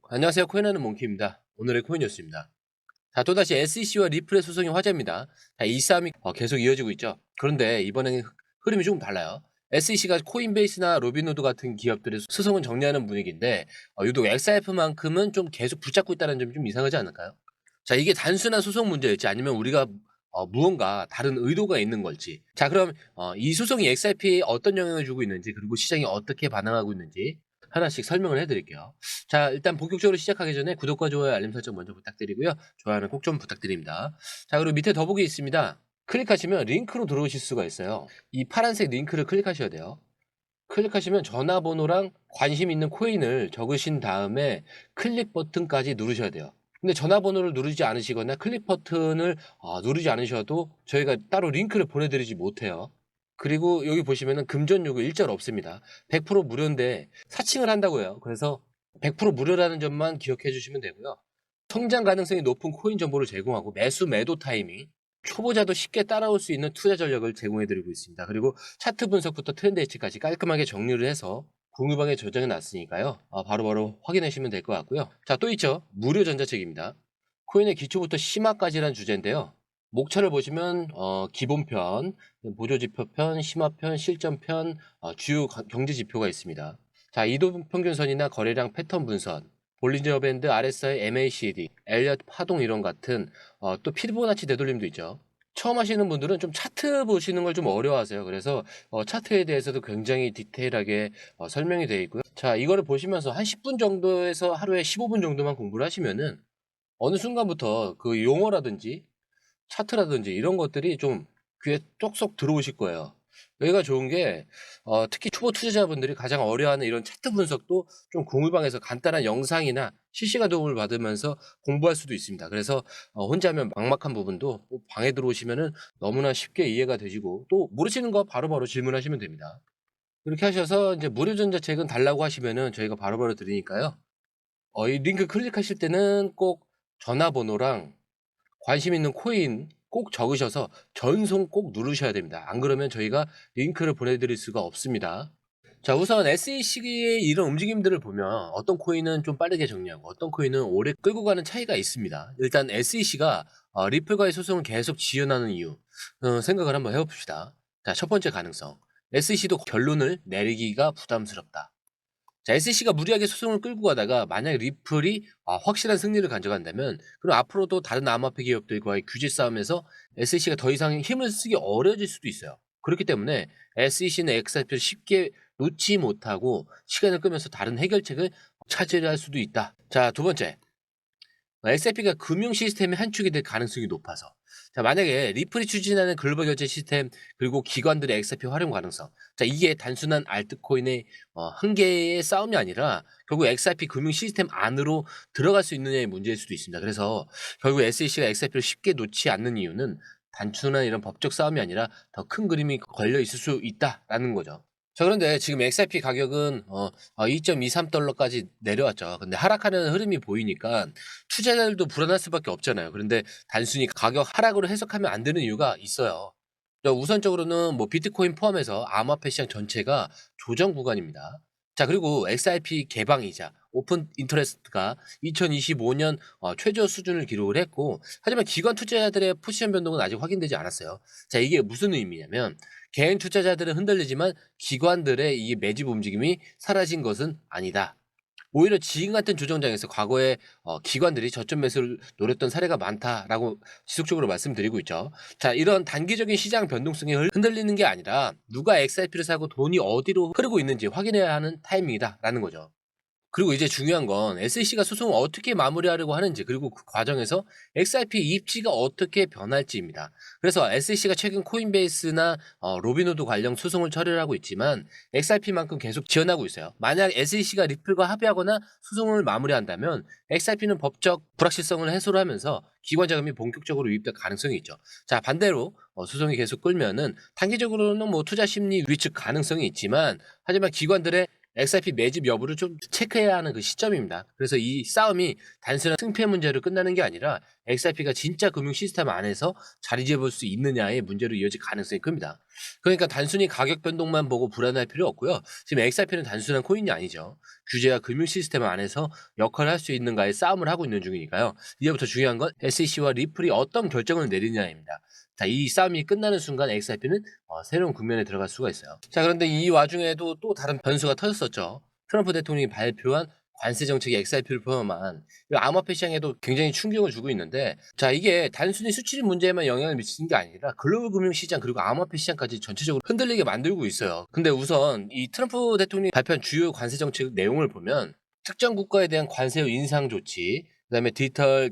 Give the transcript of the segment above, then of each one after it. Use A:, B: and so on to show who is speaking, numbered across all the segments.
A: 안녕하세요. 코인하는 몽키입니다. 오늘의 코인 뉴스입니다. 자, 또다시 SEC와 리플의 소송이 화제입니다. 자, 이 싸움이 계속 이어지고 있죠. 그런데 이번에는 흐름이 조금 달라요. SEC가 코인베이스나 로빈후드 같은 기업들의 소송을 정리하는 분위기인데 유독 XRP만큼은 좀 계속 붙잡고 있다는 점이 좀 이상하지 않을까요? 자, 이게 단순한 소송 문제일지 아니면 우리가 무언가 다른 의도가 있는 걸지. 자, 그럼 이 소송이 XRP에 어떤 영향을 주고 있는지, 그리고 시장이 어떻게 반응하고 있는지 하나씩 설명을 해드릴게요. 자, 일단 본격적으로 시작하기 전에 구독과 좋아요, 알림 설정 먼저 부탁드리고요. 좋아요는 꼭 좀 부탁드립니다. 자, 그리고 밑에 더보기 있습니다. 클릭하시면 링크로 들어오실 수가 있어요. 이 파란색 링크를 클릭하셔야 돼요. 클릭하시면 전화번호랑 관심 있는 코인을 적으신 다음에 클릭 버튼까지 누르셔야 돼요. 근데 전화번호를 누르지 않으시거나 클릭 버튼을 누르지 않으셔도 저희가 따로 링크를 보내드리지 못해요. 그리고 여기 보시면은 금전 요구 일절 없습니다. 100% 무료인데 사칭을 한다고 해요. 그래서 100% 무료라는 점만 기억해 주시면 되고요. 성장 가능성이 높은 코인 정보를 제공하고 매수 매도 타이밍, 초보자도 쉽게 따라올 수 있는 투자 전략을 제공해 드리고 있습니다. 그리고 차트 분석부터 트렌드 예측까지 깔끔하게 정리를 해서 공유방에 저장해 놨으니까요. 바로바로 확인하시면 될 것 같고요. 자, 또 있죠. 무료 전자책입니다. 코인의 기초부터 심화까지란 주제인데요. 목차를 보시면 기본편, 보조지표편, 심화편, 실전편, 주요 경제지표가 있습니다. 자, 이동평균선이나 거래량 패턴 분선, 볼린저 밴드, RSI, MACD, 엘리엇 파동 이론 같은 또 피보나치 되돌림도 있죠. 처음 하시는 분들은 좀 차트 보시는 걸 좀 어려워하세요. 그래서 차트에 대해서도 굉장히 디테일하게 설명이 되어 있고요. 자, 이거를 보시면서 한 10분 정도에서 하루에 15분 정도만 공부를 하시면은 어느 순간부터 그 용어라든지 차트라든지 이런 것들이 좀 귀에 쏙쏙 들어오실 거예요. 여기가 좋은 게 특히 초보 투자자분들이 가장 어려워하는 이런 차트 분석도 좀 공유방에서 간단한 영상이나 실시간 도움을 받으면서 공부할 수도 있습니다. 그래서 혼자 하면 막막한 부분도 방에 들어오시면은 너무나 쉽게 이해가 되시고 또 모르시는 거 바로바로 질문하시면 됩니다. 이렇게 하셔서 이제 무료 전자책은 달라고 하시면은 저희가 바로바로 드리니까요. 이 링크 클릭하실 때는 꼭 전화번호랑 관심 있는 코인 꼭 적으셔서 전송 꼭 누르셔야 됩니다. 안 그러면 저희가 링크를 보내드릴 수가 없습니다. 자, 우선 SEC의 이런 움직임들을 보면 어떤 코인은 좀 빠르게 정리하고 어떤 코인은 오래 끌고 가는 차이가 있습니다. 일단 SEC가 리플과의 소송을 계속 지연하는 이유 생각을 한번 해봅시다. 자, 첫 번째 가능성. SEC도 결론을 내리기가 부담스럽다. 자, SEC가 무리하게 소송을 끌고 가다가 만약 리플이 확실한 승리를 가져간다면 그럼 앞으로도 다른 암호화폐 기업들과의 규제 싸움에서 SEC가 더 이상 힘을 쓰기 어려워질 수도 있어요. 그렇기 때문에 SEC는 XRP를 쉽게 놓지 못하고 시간을 끄면서 다른 해결책을 찾으려 할 수도 있다. 자, 두 번째. XRP가 금융 시스템의 한 축이 될 가능성이 높아서. 자, 만약에 리플이 추진하는 글로벌 결제 시스템 그리고 기관들의 XRP 활용 가능성. 자, 이게 단순한 알트코인의 한 개의 싸움이 아니라 결국 XRP 금융 시스템 안으로 들어갈 수 있느냐의 문제일 수도 있습니다. 그래서 결국 SEC가 XRP를 쉽게 놓지 않는 이유는 단순한 이런 법적 싸움이 아니라 더 큰 그림이 걸려 있을 수 있다라는 거죠. 자, 그런데 지금 XRP 가격은 2.23달러까지 내려왔죠. 근데 하락하는 흐름이 보이니까 투자자들도 불안할 수밖에 없잖아요. 그런데 단순히 가격 하락으로 해석하면 안 되는 이유가 있어요. 자, 우선적으로는 뭐 비트코인 포함해서 암호화폐 시장 전체가 조정 구간입니다. 자, 그리고 XRP 개방이자 오픈 인터레스트가 2025년 최저 수준을 기록을 했고, 하지만 기관 투자자들의 포지션 변동은 아직 확인되지 않았어요. 자, 이게 무슨 의미냐면 개인 투자자들은 흔들리지만 기관들의 이 매집 움직임이 사라진 것은 아니다. 오히려 지금 같은 조정장에서 과거에 기관들이 저점 매수를 노렸던 사례가 많다라고 지속적으로 말씀드리고 있죠. 자, 이런 단기적인 시장 변동성이 흔들리는 게 아니라 누가 XRP를 사고 돈이 어디로 흐르고 있는지 확인해야 하는 타이밍이다라는 거죠. 그리고 이제 중요한 건 SEC가 소송을 어떻게 마무리하려고 하는지 그리고 그 과정에서 XRP 입지가 어떻게 변할지입니다. 그래서 SEC가 최근 코인베이스나 로빈후드 관련 소송을 처리를 하고 있지만 XRP만큼 계속 지원하고 있어요. 만약 SEC가 리플과 합의하거나 소송을 마무리한다면 XRP는 법적 불확실성을 해소를 하면서 기관 자금이 본격적으로 유입될 가능성이 있죠. 자, 반대로 소송이 계속 끌면은 단기적으로는 뭐 투자 심리 위축 가능성이 있지만 하지만 기관들의 XRP 매집 여부를 좀 체크해야 하는 그 시점입니다. 그래서 이 싸움이 단순한 승패 문제로 끝나는 게 아니라 XRP가 진짜 금융 시스템 안에서 자리 잡을 수 있느냐의 문제로 이어질 가능성이 큽니다. 그러니까 단순히 가격 변동만 보고 불안할 필요 없고요. 지금 XRP는 단순한 코인이 아니죠. 규제와 금융 시스템 안에서 역할을 할 수 있는가의 싸움을 하고 있는 중이니까요. 이제부터 중요한 건 SEC와 리플이 어떤 결정을 내리냐입니다. 자, 이 싸움이 끝나는 순간 XRP는 새로운 국면에 들어갈 수가 있어요. 자, 그런데 이 와중에도 또 다른 변수가 터졌었죠. 트럼프 대통령이 발표한 관세 정책이 XRP를 포함한 암호화폐 시장에도 굉장히 충격을 주고 있는데, 자, 이게 단순히 수출입 문제에만 영향을 미치는 게 아니라 글로벌 금융 시장 그리고 암호화폐 시장까지 전체적으로 흔들리게 만들고 있어요. 근데 우선 이 트럼프 대통령이 발표한 주요 관세 정책 내용을 보면 특정 국가에 대한 관세 인상 조치, 그다음에 디지털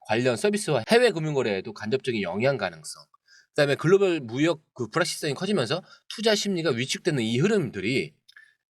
A: 관련 서비스와 해외 금융 거래에도 간접적인 영향 가능성, 그다음에 글로벌 무역 불확실성이 커지면서 투자 심리가 위축되는 이 흐름들이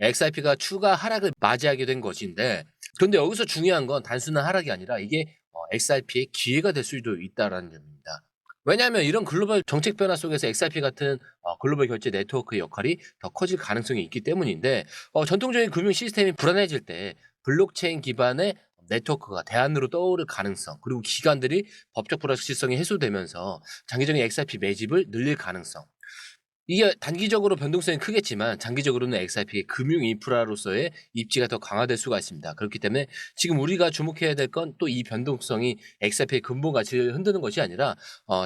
A: XRP가 추가 하락을 맞이하게 된 것인데, 그런데 여기서 중요한 건 단순한 하락이 아니라 이게 XRP의 기회가 될 수도 있다라는 점입니다. 왜냐하면 이런 글로벌 정책 변화 속에서 XRP 같은 글로벌 결제 네트워크의 역할이 더 커질 가능성이 있기 때문인데, 전통적인 금융 시스템이 불안해질 때 블록체인 기반의 네트워크가 대안으로 떠오를 가능성, 그리고 기관들이 법적 불확실성이 해소되면서 장기적인 XRP 매집을 늘릴 가능성, 이게 단기적으로 변동성이 크겠지만 장기적으로는 XRP의 금융 인프라로서의 입지가 더 강화될 수가 있습니다. 그렇기 때문에 지금 우리가 주목해야 될 건 또 이 변동성이 XRP의 근본 가치를 흔드는 것이 아니라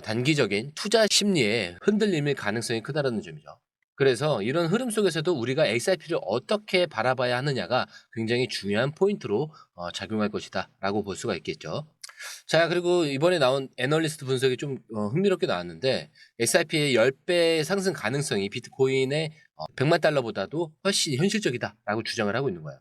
A: 단기적인 투자 심리에 흔들림일 가능성이 크다는 점이죠. 그래서 이런 흐름 속에서도 우리가 XRP를 어떻게 바라봐야 하느냐가 굉장히 중요한 포인트로 작용할 것이다라고 볼 수가 있겠죠. 자, 그리고 이번에 나온 애널리스트 분석이 좀 흥미롭게 나왔는데, SIP의 10배 상승 가능성이 비트코인의 100만 달러보다도 훨씬 현실적이다라고 주장을 하고 있는 거예요.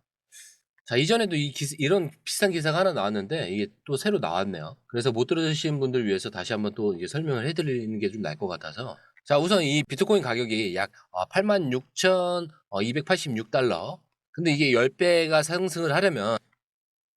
A: 자, 이전에도 이런 비슷한 기사가 하나 나왔는데 이게 또 새로 나왔네요. 그래서 못 들으신 분들 위해서 다시 한번 또 이게 설명을 해드리는 게 좀 나을 것 같아서, 자, 우선 이 비트코인 가격이 약 86,286달러. 근데 이게 10배가 상승을 하려면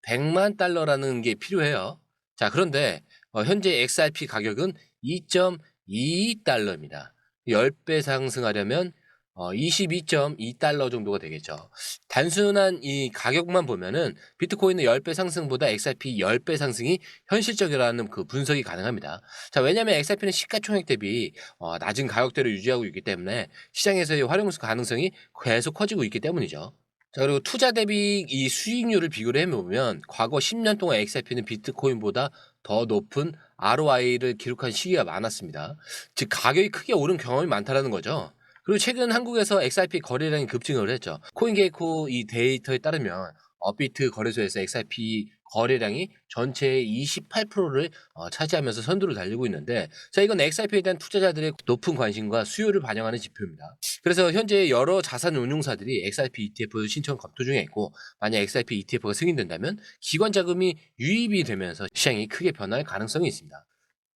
A: 100만 달러라는 게 필요해요. 자, 그런데 현재 XRP 가격은 2.22달러입니다. 10배 상승하려면 22.2달러 정도가 되겠죠. 단순한 이 가격만 보면은 비트코인의 10배 상승보다 XRP 10배 상승이 현실적이라는 분석이 가능합니다. 자, 왜냐하면 XRP는 시가총액 대비 낮은 가격대를 유지하고 있기 때문에 시장에서의 활용 가능성이 계속 커지고 있기 때문이죠. 자, 그리고 투자 대비 이 수익률을 비교를 해보면 과거 10년 동안 XRP는 비트코인보다 더 높은 ROI를 기록한 시기가 많았습니다. 즉 가격이 크게 오른 경험이 많다라는 거죠. 그리고 최근 한국에서 XRP 거래량이 급증을 했죠. 코인게이코 이 데이터에 따르면 업비트 거래소에서 XRP 거래량이 전체의 28%를 차지하면서 선두를 달리고 있는데, 자, 이건 XRP에 대한 투자자들의 높은 관심과 수요를 반영하는 지표입니다. 그래서 현재 여러 자산 운용사들이 XRP ETF 신청 검토 중에 있고, 만약 XRP ETF가 승인된다면 기관 자금이 유입이 되면서 시장이 크게 변할 가능성이 있습니다.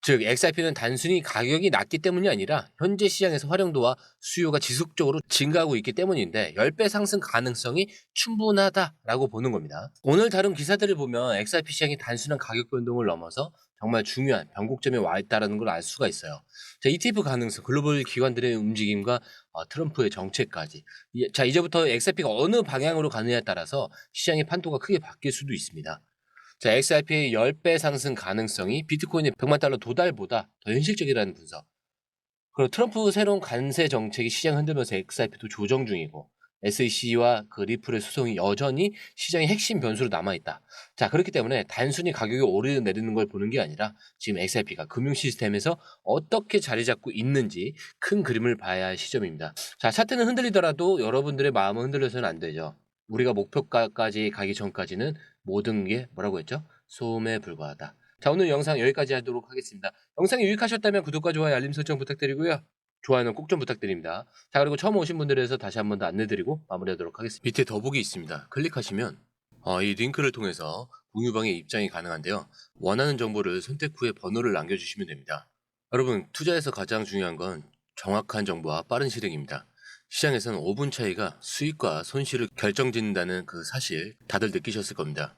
A: 즉 XRP는 단순히 가격이 낮기 때문이 아니라 현재 시장에서 활용도와 수요가 지속적으로 증가하고 있기 때문인데 10배 상승 가능성이 충분하다라고 보는 겁니다. 오늘 다룬 기사들을 보면 XRP 시장이 단순한 가격 변동을 넘어서 정말 중요한 변곡점에 와 있다는 걸 알 수가 있어요. 자, ETF 가능성, 글로벌 기관들의 움직임과 트럼프의 정책까지. 자, 이제부터 XRP가 어느 방향으로 가느냐에 따라서 시장의 판도가 크게 바뀔 수도 있습니다. 자, XRP의 10배 상승 가능성이 비트코인의 100만 달러 도달보다 더 현실적이라는 분석. 그리고 트럼프 새로운 관세 정책이 시장 흔들면서 XRP도 조정 중이고, SEC와 리플의 소송이 여전히 시장의 핵심 변수로 남아있다. 자, 그렇기 때문에 단순히 가격이 오르내리는 걸 보는 게 아니라 지금 XRP가 금융 시스템에서 어떻게 자리 잡고 있는지 큰 그림을 봐야 할 시점입니다. 자, 차트는 흔들리더라도 여러분들의 마음은 흔들려서는 안 되죠. 우리가 목표가까지 가기 전까지는 모든 게 뭐라고 했죠? 소음에 불과하다. 자, 오늘 영상 여기까지 하도록 하겠습니다. 영상이 유익하셨다면 구독과 좋아요, 알림 설정 부탁드리고요. 좋아요는 꼭 좀 부탁드립니다. 자, 그리고 처음 오신 분들에 서 다시 한 번 더 안내드리고 마무리하도록 하겠습니다. 밑에 더보기 있습니다. 클릭하시면 이 링크를 통해서 공유방에 입장이 가능한데요. 원하는 정보를 선택 후에 번호를 남겨주시면 됩니다. 여러분, 투자에서 가장 중요한 건 정확한 정보와 빠른 실행입니다. 시장에서는 5분 차이가 수익과 손실을 결정짓는다는 그 사실 다들 느끼셨을 겁니다.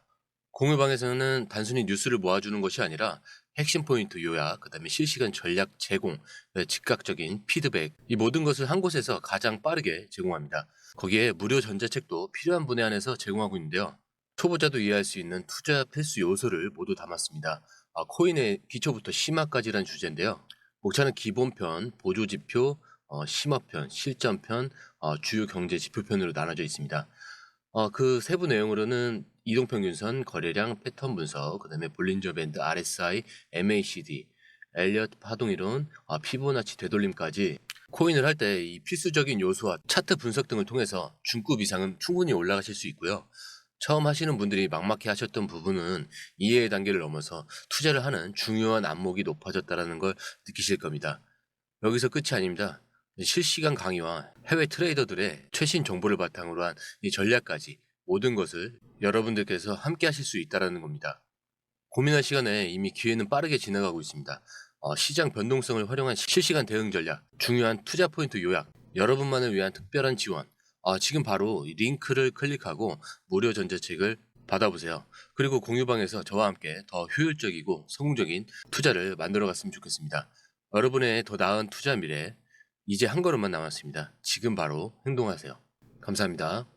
A: 공유방에서는 단순히 뉴스를 모아주는 것이 아니라 핵심 포인트 요약, 그다음에 실시간 전략 제공, 즉각적인 피드백, 이 모든 것을 한 곳에서 가장 빠르게 제공합니다. 거기에 무료 전자책도 필요한 분에 한해서 제공하고 있는데요. 초보자도 이해할 수 있는 투자 필수 요소를 모두 담았습니다. 코인의 기초부터 심화까지란 주제인데요. 목차는 기본편, 보조지표, 심화편, 실전편, 주요 경제 지표편으로 나눠져 있습니다. 그 세부 내용으로는 이동평균선, 거래량, 패턴 분석, 그다음에 볼린저 밴드, RSI, MACD, 엘리엇 파동이론, 피보나치 되돌림까지 코인을 할 때 이 필수적인 요소와 차트 분석 등을 통해서 중급 이상은 충분히 올라가실 수 있고요. 처음 하시는 분들이 막막해 하셨던 부분은 이해의 단계를 넘어서 투자를 하는 중요한 안목이 높아졌다는 걸 느끼실 겁니다. 여기서 끝이 아닙니다. 실시간 강의와 해외 트레이더들의 최신 정보를 바탕으로 한 이 전략까지 모든 것을 여러분들께서 함께 하실 수 있다는 겁니다. 고민할 시간에 이미 기회는 빠르게 지나가고 있습니다. 시장 변동성을 활용한 실시간 대응 전략, 중요한 투자 포인트 요약, 여러분만을 위한 특별한 지원. 지금 바로 이 링크를 클릭하고 무료 전자책을 받아보세요. 그리고 공유방에서 저와 함께 더 효율적이고 성공적인 투자를 만들어 갔으면 좋겠습니다. 여러분의 더 나은 투자 미래, 이제 한 걸음만 남았습니다. 지금 바로 행동하세요. 감사합니다.